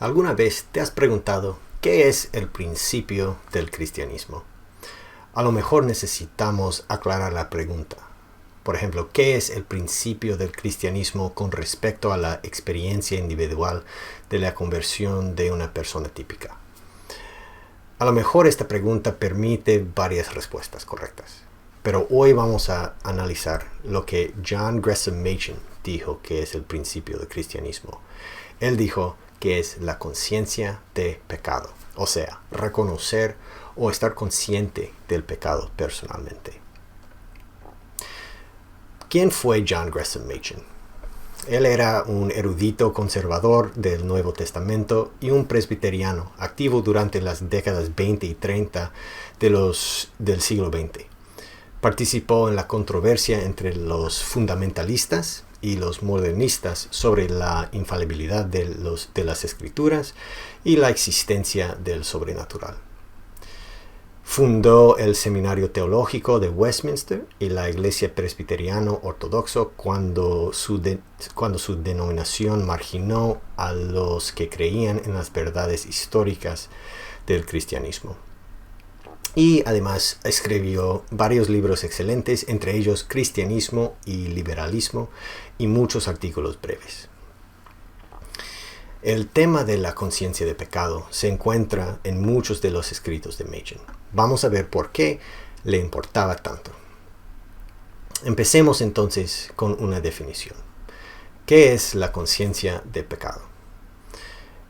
¿Alguna vez te has preguntado qué es el principio del cristianismo? A lo mejor necesitamos aclarar la pregunta. Por ejemplo, ¿qué es el principio del cristianismo con respecto a la experiencia individual de la conversión de una persona típica? A lo mejor esta pregunta permite varias respuestas correctas, pero hoy vamos a analizar lo que John Gresham Machen dijo que es el principio del cristianismo. Él dijo que es la conciencia de pecado, o sea, reconocer o estar consciente del pecado personalmente. ¿Quién fue John Gresham Machen? Él era un erudito conservador del Nuevo Testamento y un presbiteriano activo durante las décadas 20 y 30 del siglo XX. Participó en la controversia entre los fundamentalistas y los modernistas sobre la infalibilidad de las escrituras y la existencia del sobrenatural. Fundó el Seminario Teológico de Westminster y la Iglesia Presbiteriana Ortodoxo cuando su denominación marginó a los que creían en las verdades históricas del cristianismo. Y además escribió varios libros excelentes, entre ellos Cristianismo y Liberalismo, y muchos artículos breves. El tema de la conciencia de pecado se encuentra en muchos de los escritos de Machen. Vamos a ver por qué le importaba tanto. Empecemos entonces con una definición. ¿Qué es la conciencia de pecado?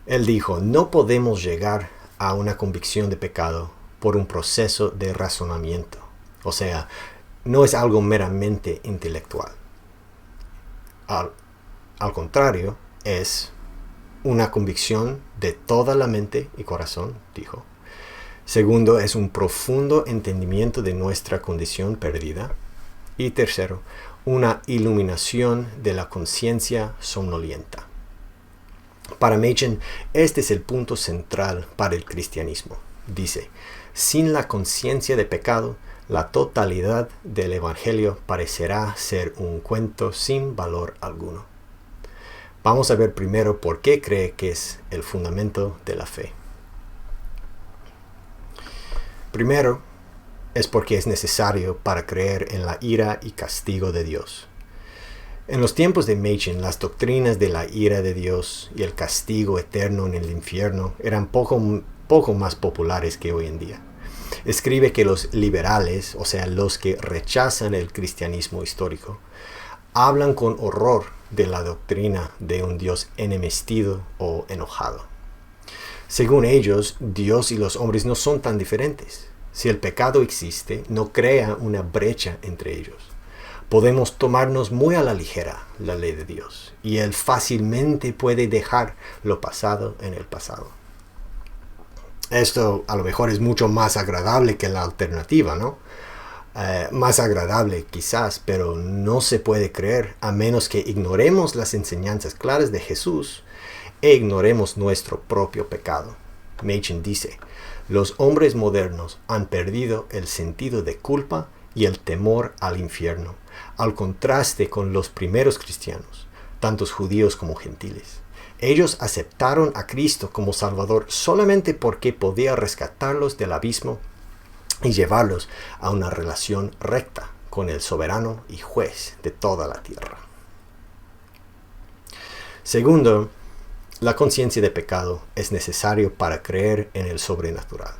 Él dijo, no podemos llegar a una convicción de pecado por un proceso de razonamiento. O sea, no es algo meramente intelectual. Al contrario, es una convicción de toda la mente y corazón, dijo. Segundo, es un profundo entendimiento de nuestra condición perdida. Y tercero, una iluminación de la conciencia somnolienta. Para Machen, este es el punto central para el cristianismo. Dice, sin la conciencia de pecado, la totalidad del Evangelio parecerá ser un cuento sin valor alguno. Vamos a ver primero por qué cree que es el fundamento de la fe. Primero, es porque es necesario para creer en la ira y castigo de Dios. En los tiempos de Machen, las doctrinas de la ira de Dios y el castigo eterno en el infierno eran poco más populares que hoy en día. Escribe que los liberales, o sea, los que rechazan el cristianismo histórico, hablan con horror de la doctrina de un Dios enemestido o enojado. Según ellos, Dios y los hombres no son tan diferentes. Si el pecado existe, no crea una brecha entre ellos. Podemos tomarnos muy a la ligera la ley de Dios, y Él fácilmente puede dejar lo pasado en el pasado. Esto a lo mejor es mucho más agradable que la alternativa, ¿no? Más agradable quizás, pero no se puede creer a menos que ignoremos las enseñanzas claras de Jesús e ignoremos nuestro propio pecado. Machen dice, los hombres modernos han perdido el sentido de culpa y el temor al infierno, al contraste con los primeros cristianos, tantos judíos como gentiles. Ellos aceptaron a Cristo como Salvador solamente porque podía rescatarlos del abismo y llevarlos a una relación recta con el soberano y juez de toda la tierra. Segundo, la conciencia de pecado es necesario para creer en el sobrenatural.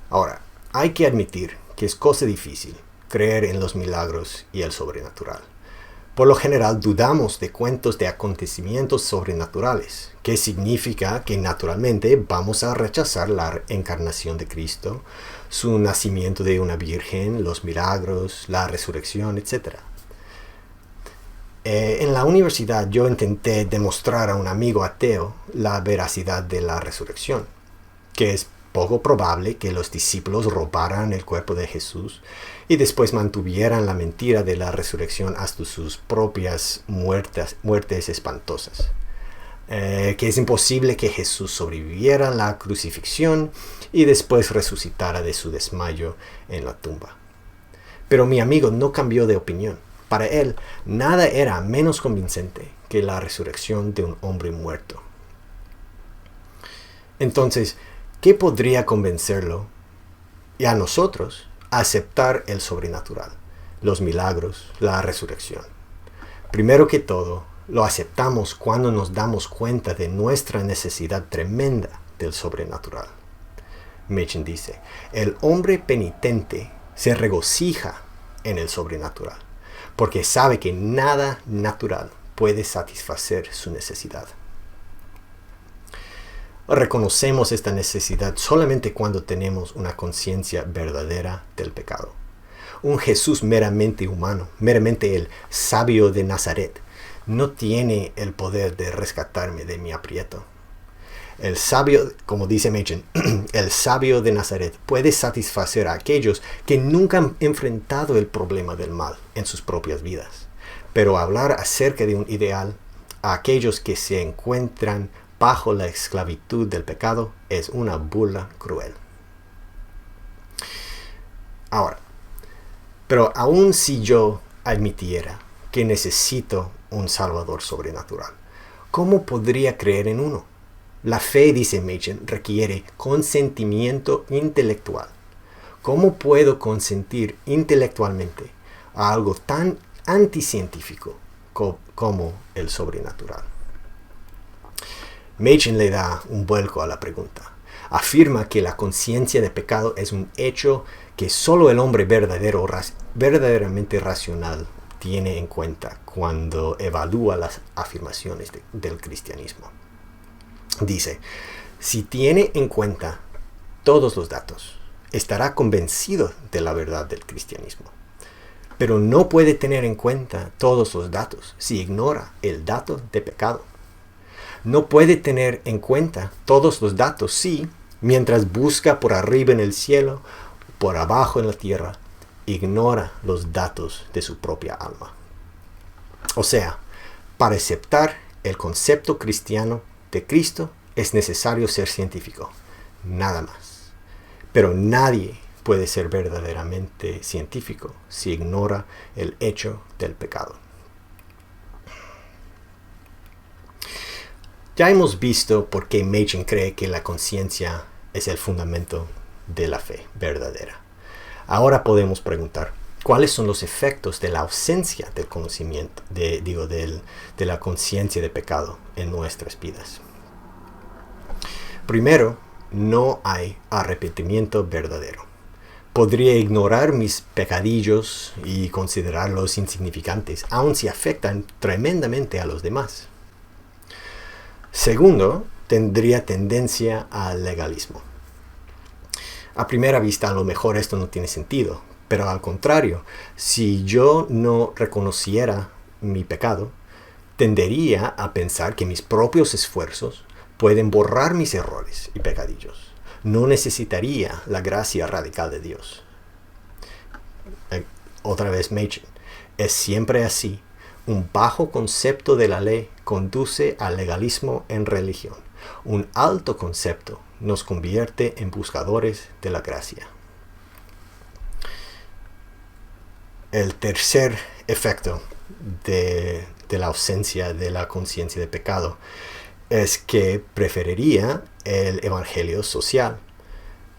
Ahora, hay que admitir que es cosa difícil creer en los milagros y el sobrenatural. Por lo general dudamos de cuentos de acontecimientos sobrenaturales, que significa que naturalmente vamos a rechazar la encarnación de Cristo, su nacimiento de una virgen, los milagros, la resurrección, etc. En la universidad yo intenté demostrar a un amigo ateo la veracidad de la resurrección, que es poco probable que los discípulos robaran el cuerpo de Jesús y después mantuvieran la mentira de la resurrección hasta sus propias muertes espantosas. Que es imposible que Jesús sobreviviera a la crucifixión y después resucitara de su desmayo en la tumba. Pero mi amigo no cambió de opinión. Para él, nada era menos convincente que la resurrección de un hombre muerto. Entonces, ¿qué podría convencerlo y a nosotros a aceptar el sobrenatural, los milagros, la resurrección? Primero que todo, lo aceptamos cuando nos damos cuenta de nuestra necesidad tremenda del sobrenatural. Machen dice, el hombre penitente se regocija en el sobrenatural, porque sabe que nada natural puede satisfacer su necesidad. Reconocemos esta necesidad solamente cuando tenemos una conciencia verdadera del pecado. Un Jesús meramente humano, meramente el sabio de Nazaret, no tiene el poder de rescatarme de mi aprieto. El sabio, como dice Machen, el sabio de Nazaret puede satisfacer a aquellos que nunca han enfrentado el problema del mal en sus propias vidas. Pero hablar acerca de un ideal a aquellos que se encuentran bajo la esclavitud del pecado es una burla cruel. Ahora, pero aun si yo admitiera que necesito un Salvador sobrenatural, ¿cómo podría creer en uno? La fe, dice Machen, requiere consentimiento intelectual. ¿Cómo puedo consentir intelectualmente a algo tan anticientífico como el sobrenatural? Machen le da un vuelco a la pregunta. Afirma que la conciencia de pecado es un hecho que solo el hombre verdaderamente racional tiene en cuenta cuando evalúa las afirmaciones del cristianismo. Dice, si tiene en cuenta todos los datos, estará convencido de la verdad del cristianismo. Pero no puede tener en cuenta todos los datos si ignora el dato de pecado. No puede tener en cuenta todos los datos si, mientras busca por arriba en el cielo, por abajo en la tierra, ignora los datos de su propia alma. O sea, para aceptar el concepto cristiano de Cristo es necesario ser científico, nada más. Pero nadie puede ser verdaderamente científico si ignora el hecho del pecado. Ya hemos visto por qué Machen cree que la conciencia es el fundamento de la fe verdadera. Ahora podemos preguntar, ¿cuáles son los efectos de la ausencia del conocimiento, de la conciencia de pecado en nuestras vidas? Primero, no hay arrepentimiento verdadero. Podría ignorar mis pecadillos y considerarlos insignificantes, aun si afectan tremendamente a los demás. Segundo, tendría tendencia al legalismo. A primera vista, a lo mejor esto no tiene sentido, pero al contrario, si yo no reconociera mi pecado, tendería a pensar que mis propios esfuerzos pueden borrar mis errores y pecadillos. No necesitaría la gracia radical de Dios. Otra vez Machen, es siempre así. Un bajo concepto de la ley conduce al legalismo en religión. Un alto concepto nos convierte en buscadores de la gracia. El tercer efecto de la ausencia de la conciencia de pecado es que preferiría el evangelio social.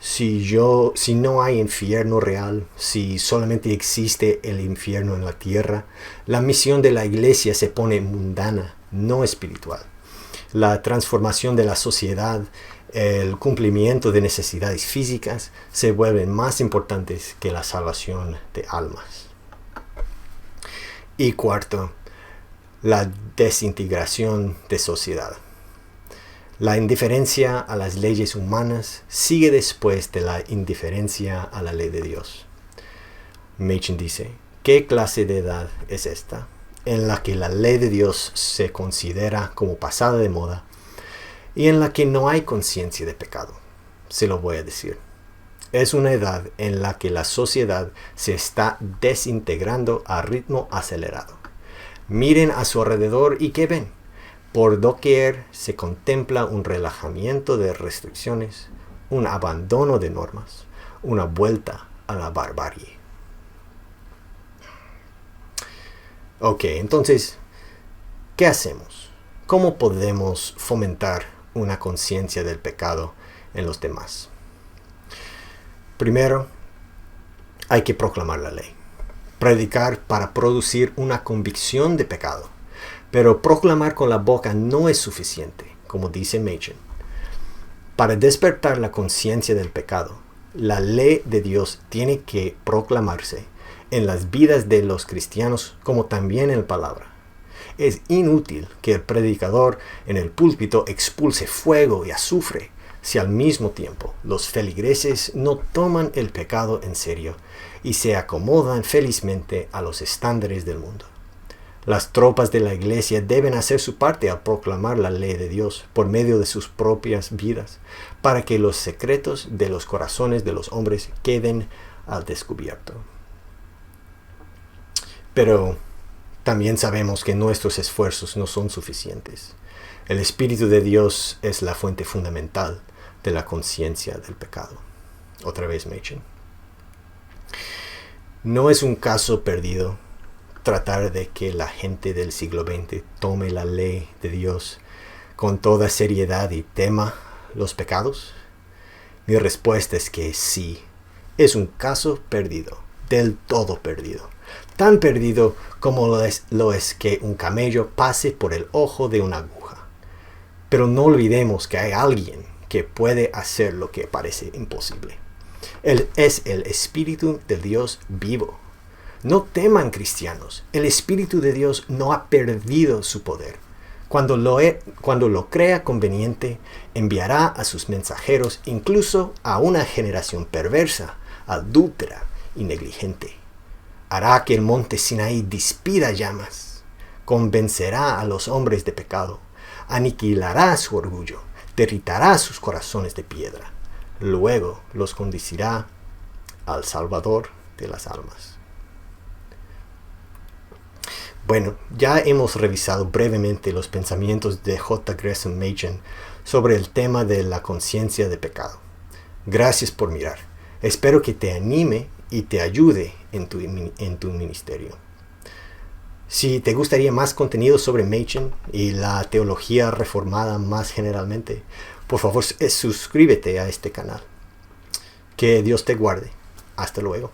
Si no hay infierno real, si solamente existe el infierno en la tierra, la misión de la iglesia se pone mundana, no espiritual. La transformación de la sociedad, el cumplimiento de necesidades físicas se vuelven más importantes que la salvación de almas. Y cuarto, la desintegración de sociedad. La indiferencia a las leyes humanas sigue después de la indiferencia a la ley de Dios. Machen dice, ¿qué clase de edad es esta en la que la ley de Dios se considera como pasada de moda y en la que no hay conciencia de pecado? Se lo voy a decir. Es una edad en la que la sociedad se está desintegrando a ritmo acelerado. Miren a su alrededor y ¿qué ven? Por doquier se contempla un relajamiento de restricciones, un abandono de normas, una vuelta a la barbarie. Ok, entonces, ¿qué hacemos? ¿Cómo podemos fomentar una conciencia del pecado en los demás. Primero, hay que proclamar la ley. Predicar para producir una convicción de pecado. Pero proclamar con la boca no es suficiente, como dice Machen. Para despertar la conciencia del pecado, la ley de Dios tiene que proclamarse en las vidas de los cristianos como también en la palabra. Es inútil que el predicador en el púlpito expulse fuego y azufre si al mismo tiempo los feligreses no toman el pecado en serio y se acomodan felizmente a los estándares del mundo. Las tropas de la iglesia deben hacer su parte al proclamar la ley de Dios por medio de sus propias vidas, para que los secretos de los corazones de los hombres queden al descubierto. Pero también sabemos que nuestros esfuerzos no son suficientes. El Espíritu de Dios es la fuente fundamental de la conciencia del pecado. Otra vez Machen. No es un caso perdido tratar de que la gente del siglo XX tome la ley de Dios con toda seriedad y tema los pecados. Mi respuesta es que sí, es un caso perdido, del todo perdido. Tan perdido como lo es que un camello pase por el ojo de una aguja. Pero no olvidemos que hay alguien que puede hacer lo que parece imposible. Él es el Espíritu de Dios vivo. No teman, cristianos, el Espíritu de Dios no ha perdido su poder. Cuando lo crea conveniente, enviará a sus mensajeros incluso a una generación perversa, adúltera y negligente. Hará que el monte Sinaí despida llamas, convencerá a los hombres de pecado, aniquilará su orgullo, derritará sus corazones de piedra. Luego los conducirá al Salvador de las almas. Bueno, ya hemos revisado brevemente los pensamientos de J. Gresham Machen sobre el tema de la conciencia de pecado. Gracias por mirar. Espero que te anime y te ayude en tu ministerio. Si te gustaría más contenido sobre Machen y la teología reformada más generalmente, por favor suscríbete a este canal. Que Dios te guarde. Hasta luego.